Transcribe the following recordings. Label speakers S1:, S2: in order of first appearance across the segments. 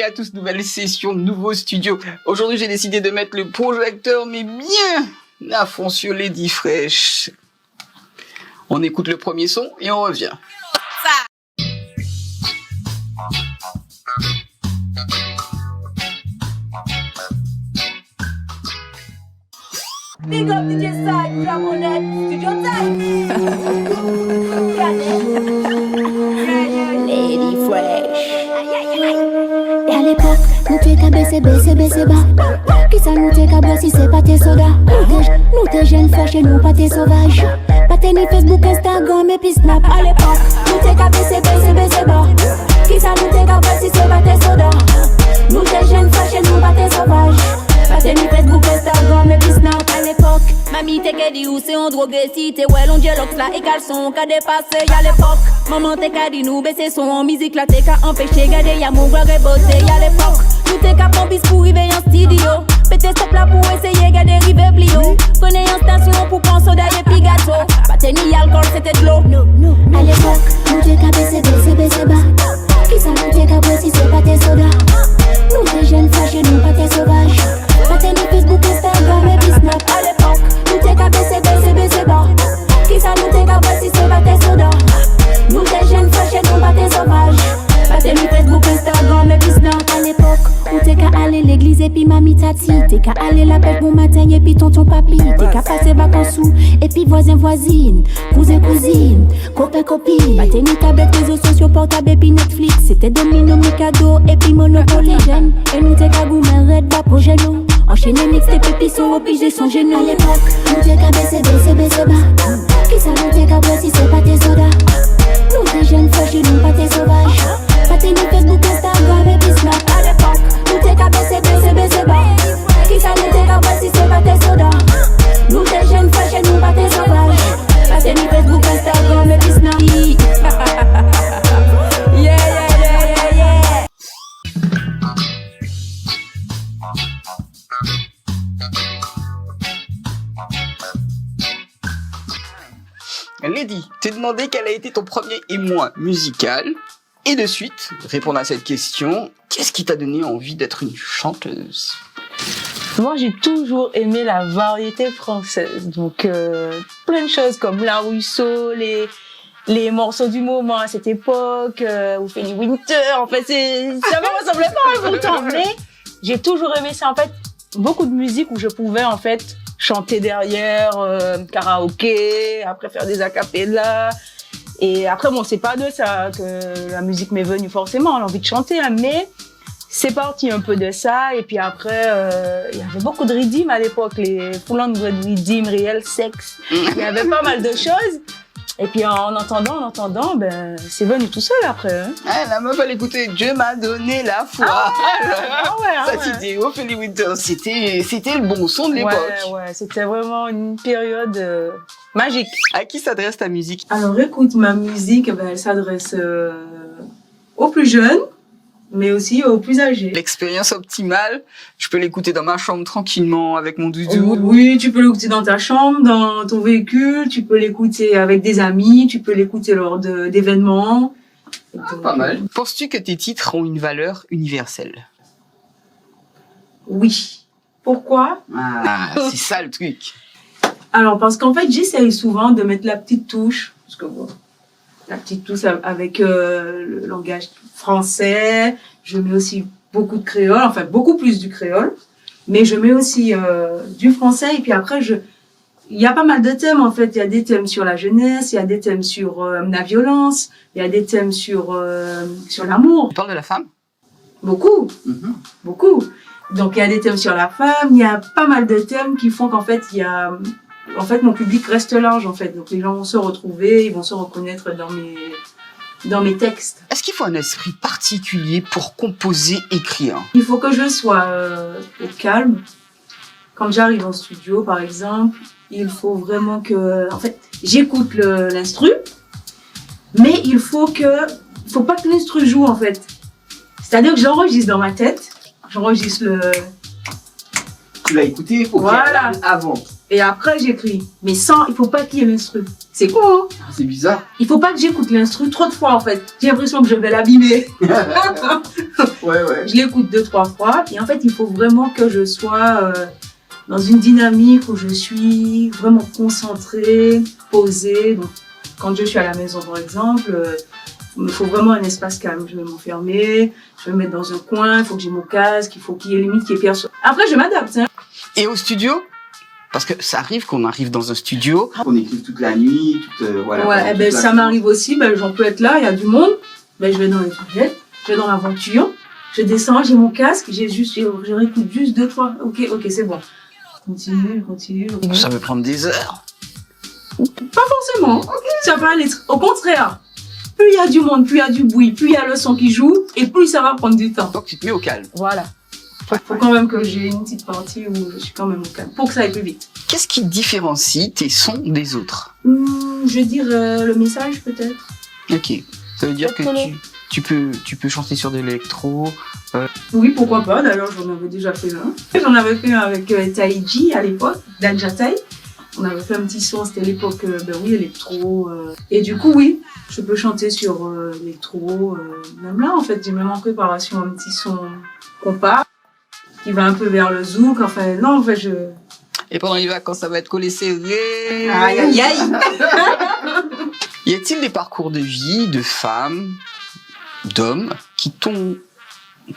S1: à tous, nouvelle session, nouveau studio. Aujourd'hui, j'ai décidé de mettre le projecteur, mais bien à fond sur Lady Fresh. On écoute le premier son et on revient.
S2: Big up DJ Side, Flamonette, Studio Time. Lady Fresh.
S3: Et à l'époque, nous t'es qu'à baisser bas. Qui ça nous t'es qu'à boire si c'est pas tes sodas? Nous t'es jeunes fresh et nous pas tes sauvages. Pas tes ni Facebook, Instagram et puis Snap. À l'époque, nous t'es qu'à baisser bas. Qui ça nous t'es qu'à boire si c'est pas tes sodas? Nous t'es jeunes fresh et nous pas tes sauvages. Pas tes ni Facebook, Instagram et puis Snap. À l'époque,
S2: Mamie t'es qu'à dit où c'est en drogue si t'es well on dialogue là et caleçon qu'à dépasser y'a l'époque. Maman t'es qu'à dit nous baisser son en musique là t'es qu'à empêcher garder y'a mon gloire et beauté y'a l'époque. Nous t'es qu'à pompis pour arriver en studio. Pété stop là pour essayer garder river plio. Prenez en station pour prendre soda et puis gâteau. Pas t'es ni alcool c'était de l'eau.
S3: à l'époque, nous t'es qu'à baisser bas. Qui ça nous t'es qu'à boire si c'est pas tes sodas? Nous t'es jeunes fresh et nous pas tes sauvages. Pas tes ni Facebook, Instagram et puis Snap. À l'époque, nous t'es qu'à baisser bas. Qui ça nous t'es qu'à boire si c'est pas tes sodas? Nous t'es jeunes fresh et nous pas tes sauvages. Pas tes ni Facebook, Instagram et puis Snap. À l'époque, où t'es qu'à aller l'église et puis mamie tati. T'es qu'à aller la pêche bon matin et puis tonton papi. T'es qu'à passer vacances sous et puis voisin voisine, cousin cousine, copain copine. Pas tes ni tablette, réseaux sociaux, portable et puis Netflix. C'était Domino, Mikado et puis Monopoly. Et nous t'es qu'à goumer red bas projet nous. Enchaîner mix tes pépis sont obligés son génie. À l'époque, nous t'es qu'à baisser bas. Qui ça nous t'es qu'à boire si c'est pas tes sodas? Nous t'es jeunes fresh et nous pas tes sauvages. Pas tes ni Facebook, Instagram et puis Snap. À l'époque, nous t'es qu'à baisser bas. Qui ça nous t'es qu'à boire si c'est pas tes sodas? Nous t'es jeunes fresh et nous pas tes sauvages. Pas tes ni Facebook, Instagram et puis Snap.
S2: Yeah.
S1: Lady, t'ai demandé quel a été ton premier émoi musical. Et de suite, répondre à cette question, qu'est-ce qui t'a donné envie d'être une chanteuse?
S4: Moi, j'ai toujours aimé la variété française. Donc, plein de choses comme La Rousseau, les morceaux du moment à cette époque, Ophélie Winter. En fait, ça me ressemblait pas pourtant. Mais j'ai toujours aimé ça. En fait, beaucoup de musique où je pouvais, en fait, chanter derrière, karaoké, après faire des acapellas. Et après, bon, c'est pas de ça que la musique m'est venue forcément, l'envie de chanter, hein, mais c'est parti un peu de ça. Et puis après, il y avait beaucoup de redeem à l'époque, les full on redeem, réel sexe. Il y avait pas mal de choses. Et puis en entendant, ben, c'est venu tout seul après. Hein.
S1: La meuf, elle écoutait Dieu m'a donné la foi. Ça, c'était Ophélie Winter. C'était le bon son de l'époque.
S4: Ouais, c'était vraiment une période magique.
S1: À qui s'adresse ta musique?
S5: Alors écoute, ma musique, elle s'adresse aux plus jeunes, mais aussi aux plus âgés.
S1: L'expérience optimale, je peux l'écouter dans ma chambre tranquillement avec mon doudou.
S5: Oui, tu peux l'écouter dans ta chambre, dans ton véhicule, tu peux l'écouter avec des amis, tu peux l'écouter lors d'événements.
S1: Pas mal. Penses-tu que tes titres ont une valeur universelle?
S5: Oui. Pourquoi?
S1: C'est ça le truc.
S5: Alors parce qu'en fait, j'essaye souvent de mettre la petite touche, parce que bon, la petite touche avec le langage français. Je mets aussi beaucoup de créole, enfin beaucoup plus du créole, mais je mets aussi du français. Et puis après, il y a pas mal de thèmes en fait. Il y a des thèmes sur la jeunesse, il y a des thèmes sur la violence, il y a des thèmes sur l'amour.
S1: Tu parles de la femme?
S5: Beaucoup. Beaucoup. Donc il y a des thèmes sur la femme. Il y a pas mal de thèmes qui font qu'en fait mon public reste large en fait. Donc les gens vont se retrouver, ils vont se reconnaître dans mes textes.
S1: Est-ce qu'il faut un esprit particulier pour composer, écrire?
S5: Il faut que je sois au calme. Quand j'arrive en studio, par exemple, il faut vraiment que... En fait, j'écoute l'instru, mais il faut pas que l'instru joue, en fait. C'est-à-dire que j'enregistre dans ma tête, j'enregistre
S1: Tu l'as écouté
S5: voilà.
S1: Avant.
S5: et après j'écris. Mais sans, il faut pas qu'il y ait l'instru. C'est con, hein?
S1: Ah, c'est bizarre.
S5: Il faut pas que j'écoute l'instru trop de fois en fait. J'ai l'impression que je vais l'abîmer.
S1: Ouais.
S5: Je l'écoute 2-3 fois et en fait il faut vraiment que je sois dans une dynamique où je suis vraiment concentrée, posée. Donc quand je suis à la maison par exemple, il me faut vraiment un espace calme. Je vais m'enfermer, je vais me mettre dans un coin, il faut que j'ai mon casque, il faut qu'il y ait limite qu'il y ait personne. Après je m'adapte. Hein.
S1: Et au studio? Parce que ça arrive qu'on arrive dans un studio, on écrit toute la nuit, voilà.
S5: Ouais, ben, ça m'arrive aussi, ben, j'en peux être là, il y a du monde, ben, je vais dans les toilettes, je vais dans la voiture, je descends, j'ai mon casque, je réécoute juste 2-3, ok, c'est bon. Continue.
S1: Ça peut prendre des heures.
S5: Pas forcément, ça peut aller, au contraire. Plus il y a du monde, plus il y a du bruit, plus il y a le son qui joue, et plus ça va prendre du temps.
S1: Donc tu te mets au calme.
S4: Voilà.
S5: Faut quand même que j'ai une petite partie où je suis quand même au calme, pour que ça aille plus vite.
S1: Qu'est-ce qui différencie tes sons des autres?
S5: Je dirais le message peut-être.
S1: Ok. Ça veut dire que tu peux chanter sur de l'électro.
S5: Oui, pourquoi pas. D'ailleurs, j'en avais déjà fait un. J'en avais fait un avec Taiji à l'époque, Danjatai. On avait fait un petit son, c'était l'époque, électro. Et du coup, oui, je peux chanter sur l'électro. Même là, en fait, j'ai même en préparation un petit son compas qui va un peu vers le zouk. Enfin, non, en fait,
S1: Et pendant les vacances, ça va être collé serré.
S5: Aïe, aïe, aïe.
S1: Y a-t-il des parcours de vie, de femmes, d'hommes, qui t'ont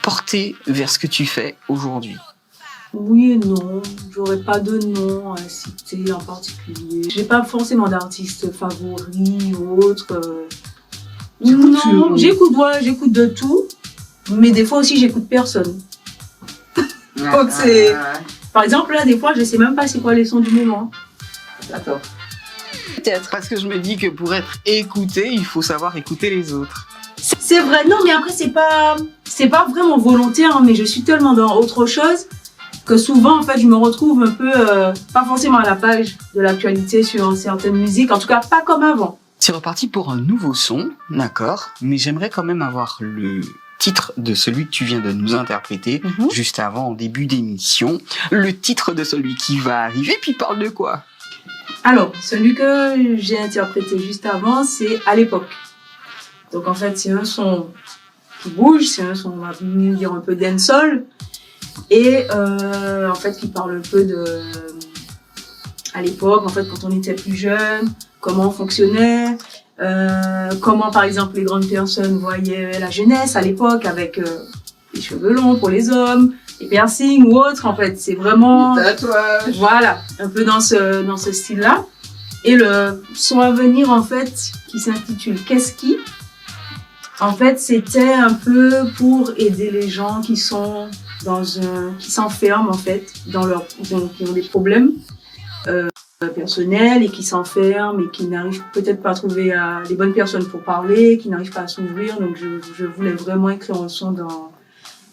S1: porté vers ce que tu fais aujourd'hui?
S5: Oui et non, j'aurais pas de nom à citer en particulier. J'ai pas forcément d'artiste favori ou autre. Non, j'écoute de tout, mais des fois aussi j'écoute personne. Donc c'est... Par exemple là, des fois je sais même pas c'est quoi les sons du moment.
S1: D'accord.
S4: Peut-être.
S1: Parce que je me dis que pour être écouté, il faut savoir écouter les autres.
S5: C'est vrai, non mais après c'est pas vraiment volontaire, hein, mais je suis tellement dans autre chose que souvent en fait je me retrouve un peu pas forcément à la page de l'actualité sur certaines musiques, en tout cas pas comme avant.
S1: C'est reparti pour un nouveau son, d'accord, mais j'aimerais quand même avoir le titre de celui que tu viens de nous interpréter juste avant, en début d'émission. Le titre de celui qui va arriver, puis parle de quoi?
S5: Alors, celui que j'ai interprété juste avant, c'est À l'époque. Donc en fait, c'est un son qui bouge, c'est un son, on va dire un peu dancehall, et en fait qui parle un peu de à l'époque, en fait quand on était plus jeune, comment on fonctionnait, comment par exemple les grandes personnes voyaient la jeunesse à l'époque avec les cheveux longs pour les hommes, les piercings ou autres. En fait, c'est vraiment
S1: les tatouages.
S5: Voilà, un peu dans ce style-là. Et le son à venir en fait qui s'intitule Qu'est-ce qui? En fait, c'était un peu pour aider les gens qui sont qui s'enferment en fait qui ont des problèmes personnels et qui s'enferment et qui n'arrivent peut-être pas à trouver les bonnes personnes pour parler, qui n'arrivent pas à s'ouvrir. Donc je voulais vraiment écrire un son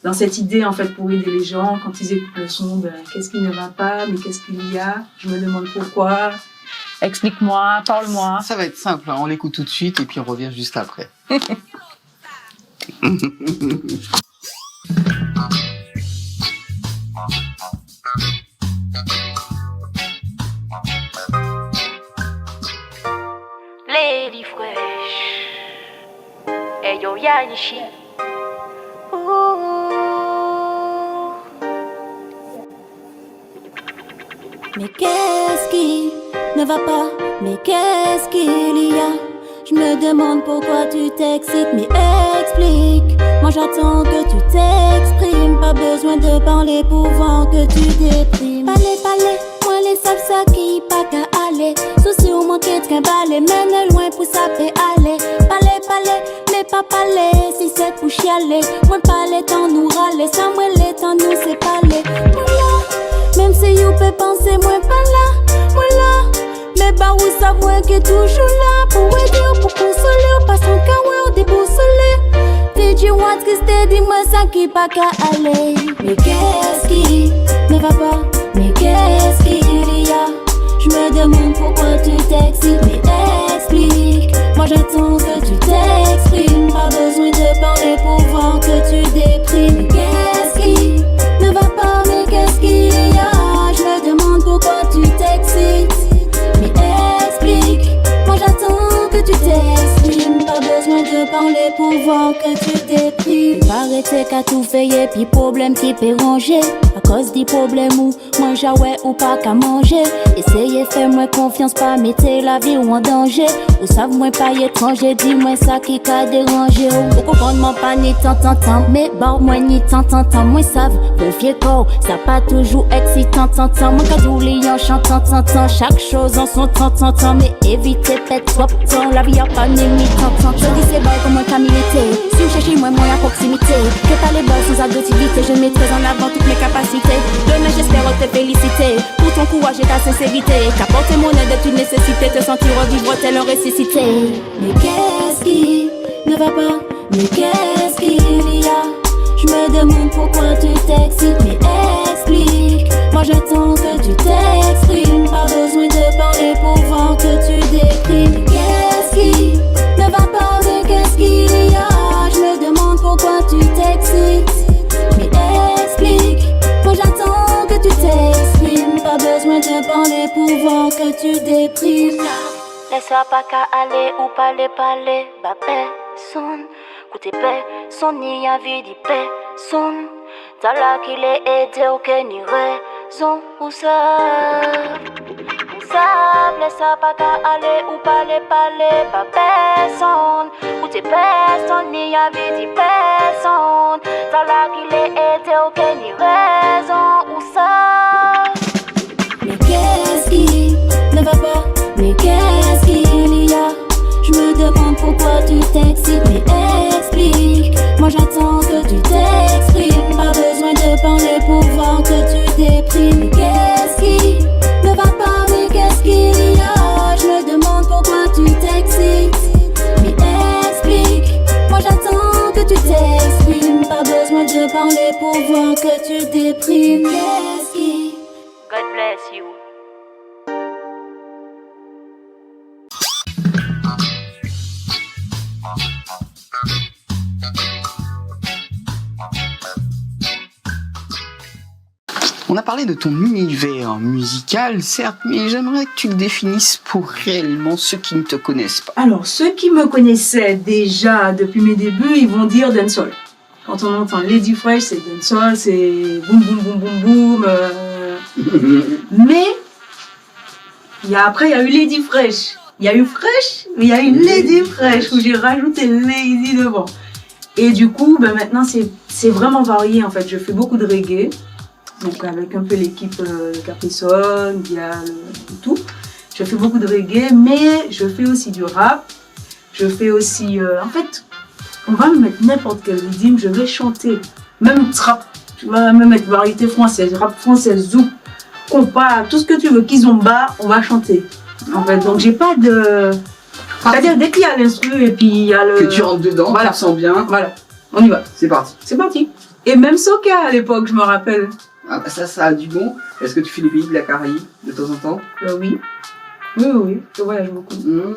S5: dans cette idée en fait pour aider les gens quand ils écoutent le son. Qu'est-ce qui ne va pas, mais qu'est-ce qu'il y a? Je me demande pourquoi.
S4: Explique-moi, parle-moi.
S1: Ça va être simple, hein. On l'écoute tout de suite et puis on revient juste après.
S6: Lady Fresh, hey yo Yanishi.
S3: Mais qu'est-ce qui ne va pas? Mais qu'est-ce qu'il y a? Je me demande pourquoi tu t'excites, mais explique. Moi j'attends que tu t'exprimes. Pas besoin de parler pour voir que tu déprimes. Parler, moi les savent ça qui pas qu'à aller. Souci au manque de trimballer, mène loin pour ça peut aller. Parler, mais pas parler. Si c'est pour chialer, moi parler tant nous râler. Ça moi les temps nous c'est parler. Même si you peut penser moi pas là, moi là. Mais bah où ça moi qui est toujours là. Pour aider, pour consoler, pas son cas ouais on déboussolé. Did you want que c'était dis-moi ça qui pas qu'à aller. Mais qu'est-ce qui ne va pas? Mais qu'est-ce qu'il y a? Je me demande pourquoi tu t'excites, mais explique. Moi j'attends que tu t'exprimes. Pas besoin de parler pour voir que tu déprimes. Qu'est-ce qui ne va pas? Mais qu'est-ce qu'il y a? Je me demande pourquoi tu t'excites. besoin de parler pour voir que tu déprimes. Paraît qu'à tout veiller, puis problème qui peut ranger. À cause des problèmes ou manger ouais ou pas qu'à manger. Essayez faire moins confiance, pas mettre la vie ou en danger. Ou savent moins pas étranger, dis-moi ça qui t'a dérangé. Ou comprendre pas ni tant, mais barre moi ni tant, moi savent, confier corps, ça pas toujours excitant, moi qu'à douler en chantant, chaque chose en son temps, mais évitez pète swap, la vie a pas ni tant. Je dis c'est bon comme un camilité, si vous cherchez moi à proximité, que t'as les balles sans agressivité, je mettrai en avant toutes mes capacités, demain j'espère te féliciter, pour ton courage et ta sincérité, qu'apporter mon aide est une nécessité, te sentir revivre tel un ressuscité. Mais qu'est-ce qui ne va pas? Mais qu'est-ce qu'il y a? Je me demande pourquoi tu t'excites, mais explique. Moi j'attends que tu t'exprimes, pas besoin de parler pour voir que tu déprimes. Qu'est-ce qui ne va pas? Mais qu'est-ce qu'il y a? Je me demande pourquoi tu t'excites, mais explique. Moi j'attends que tu t'exprimes, pas besoin de parler pour voir que tu déprimes.
S6: Laisse-moi pas qu'à aller ou parler, bah personne. Côté personne n'y avait dit personne. T'as là qu'il est aidé, aucune ni raison pour ça. Laisse-moi pas qu'à aller ou parler, bah personne. Côté personne n'y avait dit personne. T'as là qu'il est aidé, aucune ni raison pour ça.
S3: Mais qu'est-ce qui ne va pas? Mais qu'est-ce qu'il y a? Je me demande pourquoi tu t'excites, mais explique. Moi j'attends que tu t'exprimes, pas besoin de parler pour voir que tu déprimes. Qu'est-ce qui ne va pas? Mais qu'est-ce qu'il y a? Je me demande pourquoi tu t'excites, mais explique. Moi j'attends que tu t'exprimes, pas besoin de parler pour voir que tu déprimes. Qu'est-ce qui...
S6: God bless you.
S1: On a parlé de ton univers musical, certes, mais j'aimerais que tu le définisses pour réellement ceux qui ne te connaissent pas.
S5: Alors, ceux qui me connaissaient déjà depuis mes débuts, ils vont dire dancehall. Quand on entend Lady Fresh, c'est dancehall, c'est boum boum boum boum boum. Mais, après, il y a eu Lady Fresh. Il y a eu Fresh, mais il y a eu Lady Fresh, où j'ai rajouté Lady devant. Et du coup, maintenant, c'est vraiment varié, en fait. Je fais beaucoup de reggae. Donc avec un peu l'équipe Capri-Sun, Dial et tout. Je fais beaucoup de reggae, mais je fais aussi du rap. Je fais aussi... en fait, on va me mettre n'importe quel rythme, je vais chanter. Même trap, tu vas me mettre variété française, rap français, zouk, compas, tout ce que tu veux, kizomba, on va chanter. En fait, donc j'ai pas de... C'est-à-dire dès qu'il y a l'instru et puis il y a le...
S1: Que tu rentres dedans,
S5: voilà.
S1: tu te sens bien.
S5: Voilà, on y va.
S1: C'est parti.
S5: C'est parti. Et même Soca à l'époque, je me rappelle.
S1: Ah, ça a du bon. Est-ce que tu fais les pays de la Caraïbe de temps en temps?
S5: Oui. Oui, je voyage beaucoup.
S1: Il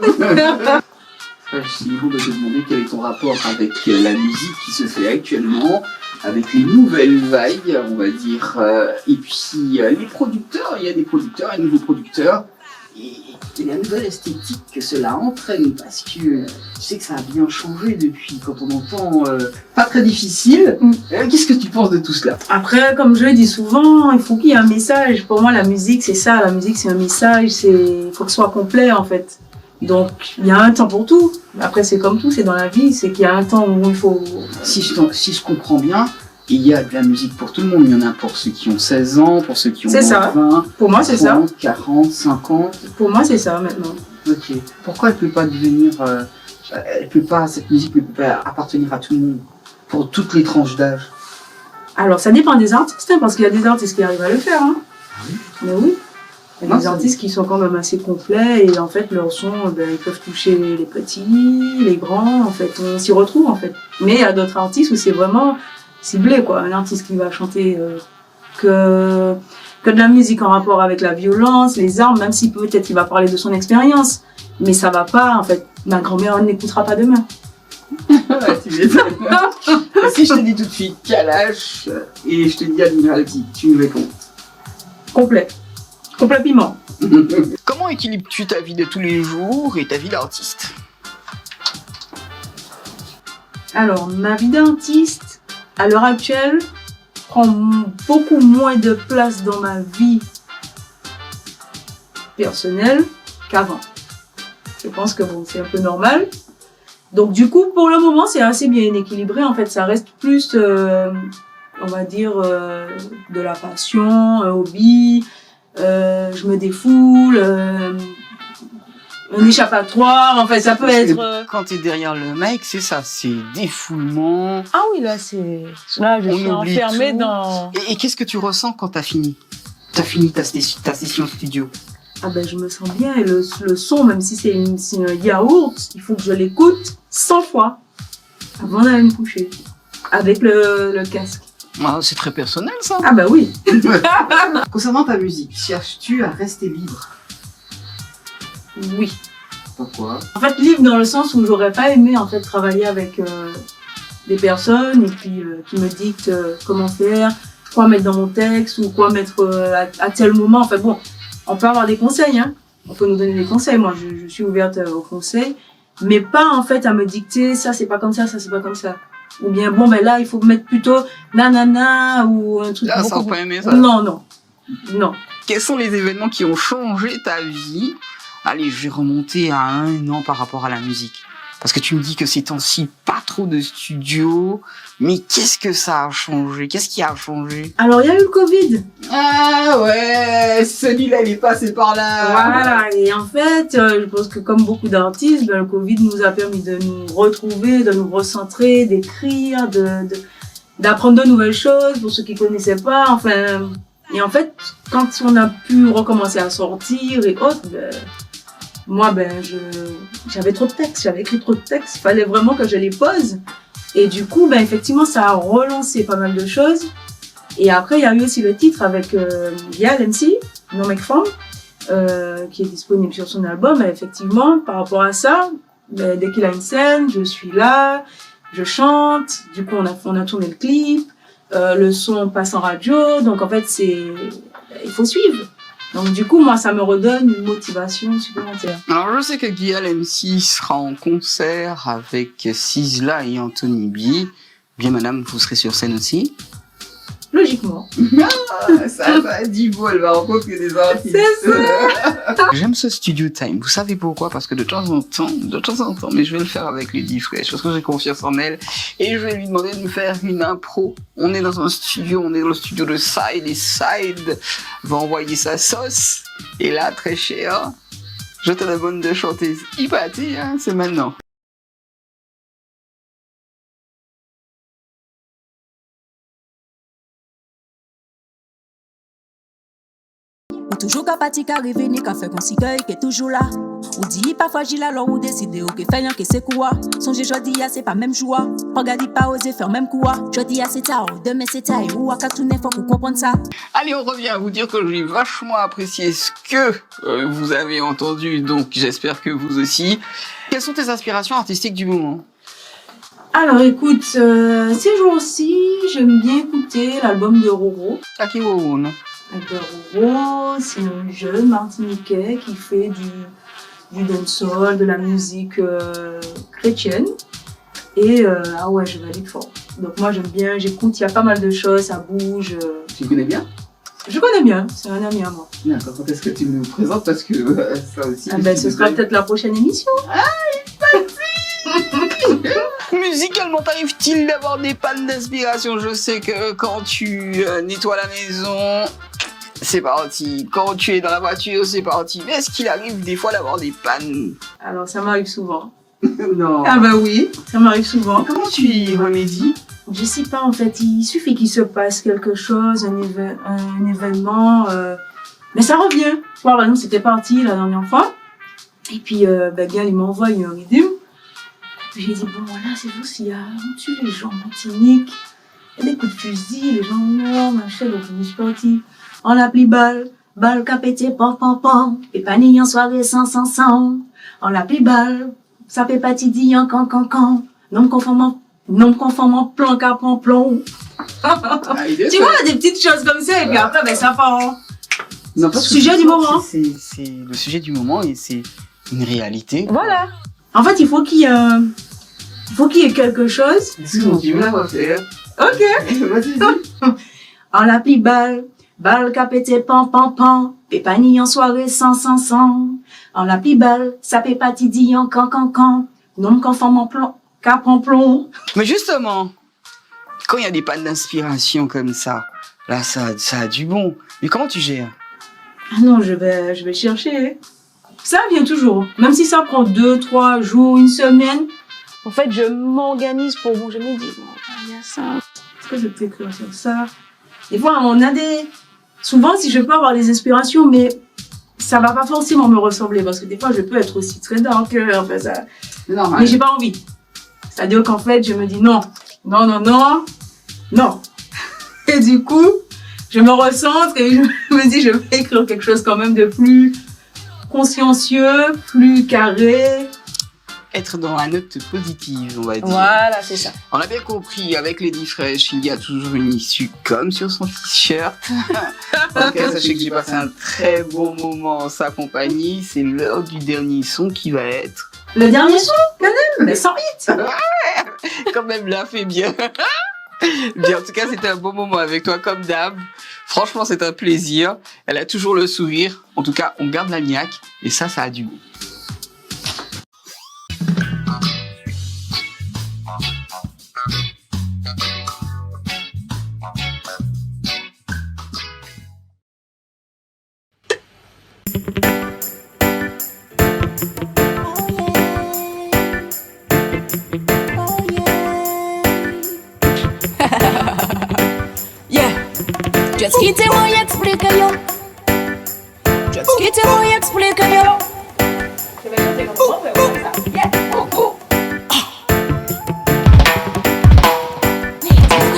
S1: faut me demander quel est ton rapport avec la musique qui se fait actuellement, avec les nouvelles vagues, on va dire, et puis les producteurs, il y a des producteurs, des nouveaux producteurs, et la nouvelle esthétique que cela entraîne, parce que tu sais que ça a bien changé depuis quand on entend pas très difficile. Qu'est-ce que tu penses de tout cela?
S5: Après, comme je le dis souvent, il faut qu'il y ait un message. Pour moi, la musique, c'est ça. La musique, c'est un message. Il faut que ce soit complet, en fait. Donc, il y a un temps pour tout. Après, c'est comme tout, c'est dans la vie. C'est qu'il y a un temps où il faut...
S1: Si je comprends bien, il y a de la musique pour tout le monde. Il y en a pour ceux qui ont 16 ans, pour ceux qui ont 20,
S5: pour moi, c'est
S1: 30,
S5: ça.
S1: 40, 50.
S5: Pour moi, c'est ça, maintenant.
S1: Ok. Pourquoi elle peut pas devenir... cette musique ne peut pas appartenir à tout le monde, pour toutes les tranches d'âge?
S5: Alors, ça dépend des artistes, hein, parce qu'il y a des artistes qui arrivent à le faire. Hein. Mais oui. Il y a des artistes qui sont quand même assez complets et en fait, leur son, ils peuvent toucher les petits, les grands, en fait. On s'y retrouve, en fait. Mais il y a d'autres artistes où c'est vraiment ciblé, quoi. Un artiste qui va chanter que de la musique en rapport avec la violence, les armes, même si peut-être il va parler de son expérience. Mais ça va pas, en fait. Ma grand-mère n'écoutera pas demain.
S1: Tu m'étonnes. Si je te dis tout de suite Kalash et je te dis Admiralty, tu me réponds?
S5: Complet piment.
S1: Comment équilibres-tu ta vie de tous les jours et ta vie d'artiste?
S5: Alors, ma vie d'artiste, à l'heure actuelle, prend beaucoup moins de place dans ma vie personnelle qu'avant. Je pense que bon, c'est un peu normal. Donc du coup, pour le moment, c'est assez bien équilibré. En fait, ça reste plus, on va dire, de la passion, un hobby. Je me défoule, un échappatoire. En fait, ça peut être.
S1: Quand t'es derrière le mic, c'est ça, c'est défoulement.
S4: Ah oui, là, là, je
S1: On
S4: suis
S1: oublie
S4: enfermée
S1: tout.
S4: dans...
S1: Et qu'est-ce que tu ressens quand t'as fini? T'as fini ta session studio.
S5: Ah ben, je me sens bien. Et le son, même si c'est un yaourt, il faut que je l'écoute 100 fois avant d'aller me coucher. Avec le casque.
S1: Ah, c'est très personnel, ça.
S5: Ah bah oui.
S1: Concernant ta musique, cherches-tu à rester libre?
S5: Oui.
S1: Pourquoi?
S5: En fait, libre dans le sens où j'aurais pas aimé en fait travailler avec des personnes et puis qui me dictent comment faire, quoi mettre dans mon texte ou quoi mettre à tel moment. En fait, bon, on peut avoir des conseils, hein. On peut nous donner des conseils. Moi, je suis ouverte aux conseils, mais pas en fait à me dicter ça c'est pas comme ça c'est pas comme ça. Ou bien bon ben là il faut mettre plutôt nanana ou un truc.
S1: Ah, ça,
S5: beaucoup...
S1: on peut aimer ça.
S5: Non.
S1: Quels sont les événements qui ont changé ta vie? Allez, je vais remonter à 1 an par rapport à la musique. Parce que tu me dis que ces temps-ci, pas trop de studio. Mais qu'est-ce que ça a changé? Qu'est-ce qui a changé?
S5: Alors il y a eu le Covid.
S1: Ah ouais, celui-là, il est passé par là.
S5: Voilà, et en fait, je pense que comme beaucoup d'artistes, le Covid nous a permis de nous retrouver, de nous recentrer, d'écrire, d'apprendre de nouvelles choses pour ceux qui connaissaient pas. Enfin, et en fait, quand on a pu recommencer à sortir et autres, moi, j'avais trop de textes, j'avais écrit trop de textes, il fallait vraiment que je les pose. Et du coup, effectivement, ça a relancé pas mal de choses. Et après, il y a eu aussi le titre avec Gial MC, No Make Form, qui est disponible sur son album. Et effectivement, par rapport à ça, dès qu'il a une scène, je suis là, je chante. Du coup, on a tourné le clip, le son passe en radio. Donc en fait, il faut suivre. Donc du coup, moi, ça me redonne une motivation supplémentaire.
S1: Alors, je sais que Gial MC sera en concert avec Sizzla et Anthony B. Bien, madame, vous serez sur scène aussi?
S5: Logiquement.
S1: Ça va, Divo, elle va rencontrer des artistes.
S5: C'est ça.
S1: J'aime ce studio time. Vous savez pourquoi? Parce que de temps en temps, mais je vais le faire avec Lady Fresh, parce que j'ai confiance en elle, et je vais lui demander de me faire une impro. On est dans un studio, on est dans le studio de Side, et Side va envoyer sa sauce. Et là, très cher, je te demande de chanter. Il partit, hein, c'est maintenant.
S2: Ou toujours qu'à partir qu'à revenir, qu'à faire qu'on s'y cueille, qui est toujours là. Ou dit pas fragile alors ou décider ou que fait rien que c'est quoi. Songez jodi c'est pas même joie. Regardez pas oser faire même quoi. Jodi c'est tard, demain c'est tard. Ou à tout faut qu'on comprenne ça.
S1: Allez, on revient à vous dire que j'ai vachement apprécié ce que vous avez entendu, donc j'espère que vous aussi. Quelles sont tes inspirations artistiques du moment?
S5: Alors écoute, ces jours-ci, j'aime bien écouter l'album de Roro.
S1: Akiwoun.
S5: Roro, c'est un jeune martiniquais qui fait du dancehall, de la musique chrétienne. Et ah ouais, je valide fort. Donc moi j'aime bien, j'écoute, il y a pas mal de choses, ça bouge.
S1: Tu connais bien?
S5: Je connais bien, c'est un ami à moi.
S1: D'accord, quand est-ce que tu me présentes? Parce que ça aussi...
S5: Ce sera peut-être la prochaine émission.
S1: Musicalement, t'arrive-t-il d'avoir des pannes d'inspiration? Je sais que quand tu nettoies la maison, c'est parti. Quand tu es dans la voiture, c'est parti. Mais est-ce qu'il arrive des fois d'avoir des pannes?
S5: Alors ça m'arrive souvent.
S1: Non.
S5: Ah bah oui, ça m'arrive souvent.
S1: Comment tu y remédies?
S5: Je sais pas, en fait, il suffit qu'il se passe quelque chose, un événement, mais ça revient. Par exemple, c'était parti la dernière fois, et puis Gaël, il m'envoie une rythme. J'ai dit, bon, voilà, c'est vous, s'il y a, on tue les gens en Martinique, il y a des coups de fusil, les gens meurent, machin, donc je me suis partie. On l'appelait balle qu'a pété, pam, pam, pam, et pas ni en soirée, sans. On l'appelait balle, ça fait pas tidi, can, non conformant, plan, qu'à plomb. Tu vois, des petites choses comme ça, et puis après, ça part.
S1: Non, parce que
S5: sujet du moment.
S1: C'est le sujet du moment et c'est une réalité.
S4: Voilà.
S5: En fait, il faut qu'il y ait faut qu'il y ait quelque chose.
S1: Excuse-moi, tu veux la refaire?
S5: Ok.
S1: Vas-y.
S5: En la pli balle qu'a pété pan pan pan, pépani en soirée sans. En la pli balle, ça peut pas tidi en can. Non qu'enfant mon plomb, cap en plomb.
S1: Mais justement, quand il y a des pannes d'inspiration comme ça, là, ça a du bon. Mais comment tu gères?
S5: Ah non, je vais chercher. Ça vient toujours. Même si ça prend 2, 3 jours, une semaine.
S4: En fait, je m'organise pour bon. Je me dis, bon, il y a ça.
S5: Est-ce que je peux écrire sur ça? Des fois, on a des... Souvent, si je peux avoir des inspirations, mais ça va pas forcément me ressembler. Parce que des fois, je peux être aussi très dark. Enfin, ça...
S1: Normal.
S5: Mais j'ai pas envie. C'est-à-dire qu'en fait, je me dis non. Et du coup, je me recentre et je me dis, je vais écrire quelque chose quand même de plus consciencieux, plus carré.
S1: Être dans la note positive, on va dire.
S4: Voilà, c'est ça.
S1: On a bien compris, avec Lady Fresh, il y a toujours une issue comme sur son t-shirt. Donc, sachez que j'ai passé un très bon moment en sa compagnie. C'est l'heure du dernier son qui va être...
S5: Le dernier son, quand même, mais sans hit.
S1: Quand même, là, fait bien. Bien, en tout cas, c'était un bon moment avec toi, comme d'hab. Franchement, c'est un plaisir. Elle a toujours le sourire. En tout cas, on garde la niaque. Et ça a du goût.
S2: Just quittez-moi et expliquez-yo. Just quittez-moi et expliquez-yo.
S4: Je vais chanter comme ça, mais comme ça.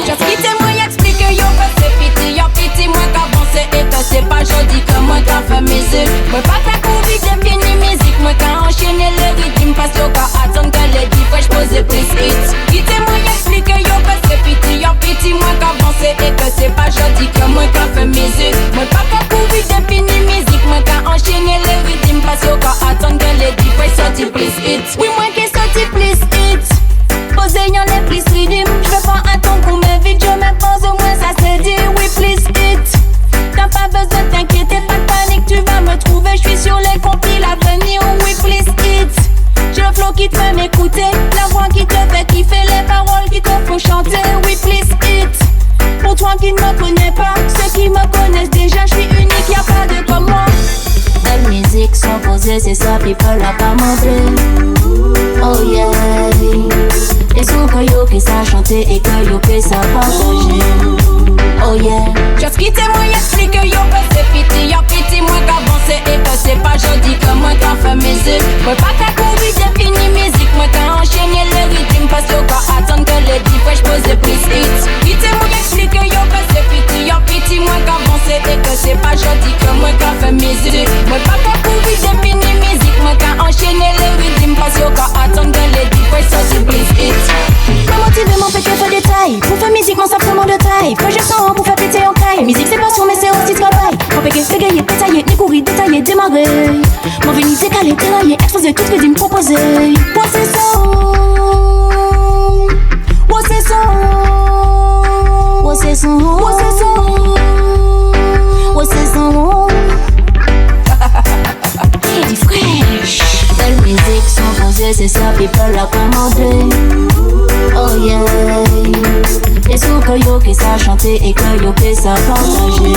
S2: Just quittez-moi et expliquez-yo. Que c'est piti, moi qu'avancé et que c'est pas jodi que moi qu'a fait musique. Moi pas qu'à courir de fini musique. Moi qu'à enchaîner le rythme parce que qu'à attendre que les dix fois j'pose plus hits. Quittez-moi et expliquez-yo. Que c'est piti, moi qu'avancé et que c'est pas jodi que moi qu'a fait musique. Moi pas qu'à courir de fini musique. Moi qu'à enchaîner le rythme parce que qu'à attendre que les dix fois sorti plus hits. Oui, moi qui sorti plus hits. Posé y'en est plus rythme. J'veux pas attendre qu'on m'invite. Je me pose au moins ça c'est dit. Oui, plus hits. T'as pas besoin de t'inquiéter, pas de panique, tu vas me trouver. J'suis sur les compiles à venir. Oui, please hits. J'ai le flow qui te fait m'écouter, la voix qui te fait kiffer, les paroles qui te font chanter. Oui, please hits. Pour toi qui ne me connais pas, ceux qui me connaissent déjà, j'suis unique, y'a pas de comme moi. Belle musique sans poser, c'est ça, people l'a pas montré. Oh yeah. Et son yo que ça chanter et que yo que ça partager. Oh yeah. Just quittez-moi et expliquez-yo que c'est piti, moi qu'avancé et que c'est pas jodi que moi qu'a fait musique. Moi pas qu'à courir de fini musique, moi qu'à enchaîner le rythme parce que qu'à attendre que les dix fois j'pose plus hits. Quittez-moi et expliquez-yo que c'est piti, moi qu'avancé et que c'est pas jodi que moi qu'a fait musique. Moi pas qu'à courir de fini musique, moi qu'à enchaîner le rythme parce que qu'à attendre que les dix fois j'pose plus hits. Me motiver, m'en fait quelques détails. Pour faire musique, mon sac vraiment de taille. Projection pour faire péter en caille. Musique c'est passion mais c'est aussi travail. Pour faire bégayer, pétailler, ni courir, détailler, démarrer. M'en venir décaler, dérailler, exposer tout ce que tu me proposais. Ouais c'est ça. Ouais c'est ça. Ouais c'est ça. Ouais c'est ça. Ouais c'est ça. Lady Fresh. Belle musique sans poser, c'est ça, people l'a commandé. Oh yeah. Et son yo que ça chanter et que yo que ça partager.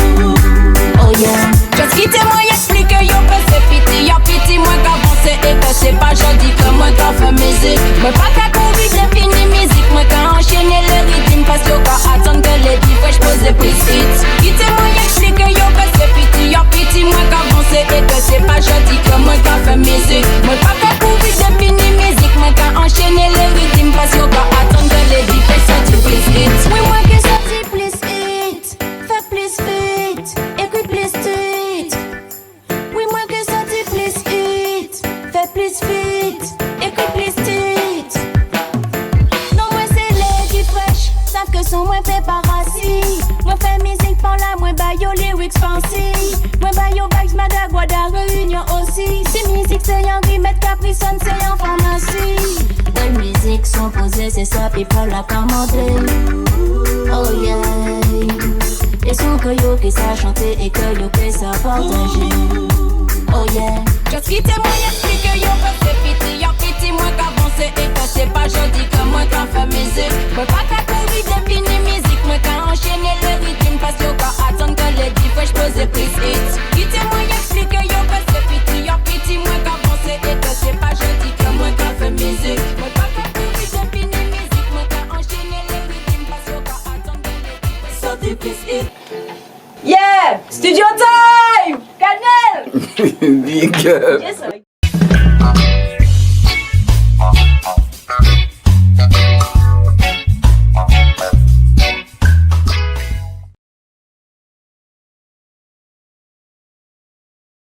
S2: Oh yeah. Just quittez-moi et expliquez-yo que c'est piti, moi qu'avancé et que c'est pas jodi que moi qu'a fait musique. Moi pas qu'à courir de fini musique, moi qu'à enchaîner le rythme parce que qu'à attendre que les dix fois j'pose plus hits. Quittez-moi et expliquez-yo que c'est piti, moi qu'avancé et que c'est pas jodi que moi qu'a fait musique. Moi pas qu'à courir de fini musique, moi qu'à enchaîner le rythme parce que qu'à attendre que les dix fois sorti plus hits. Oui, moi qui sorti plus hits, fais plus fit, écoute plus hits. Oui, moi qui sorti plus hits, fais plus fit, écoute plus hits. Non, moi c'est Lady Fresh, savent que son moins fait par assis. Moi fais musique par là, moi bayo lyrics fancy. Moi bayo bags, madagua da réunion aussi. Si musique c'est un remède capricone, c'est en pharmacie. Belle musique sans poser.
S3: chanter, c'est ça, puis pas la commander. Oh yeah. Et son que yo que ça chanter et que yo que ça partager. Oh yeah.
S2: Just quitte moi explique yo que c'est piti, yo piti moi qu'avancer et que c'est pas joli que moi qu'à faire musique. Moi pas qu'à courir depuis ni musique, moi qu'à enchaîner le rythme parce que qu'à attendre que les dix fois j'pose plus hit. Quitte moi explique yo que c'est piti moi qu'avancer et que c'est pas joli que moi qu'à faire musique. Moi pas qu'à courir depuis ni musique, moi qu'à enchaîner le rythme parce que qu'à attendre que les dix fois sortir plus hit.
S4: Yeah! Studio time! Canel!
S1: Big up.
S4: Yes,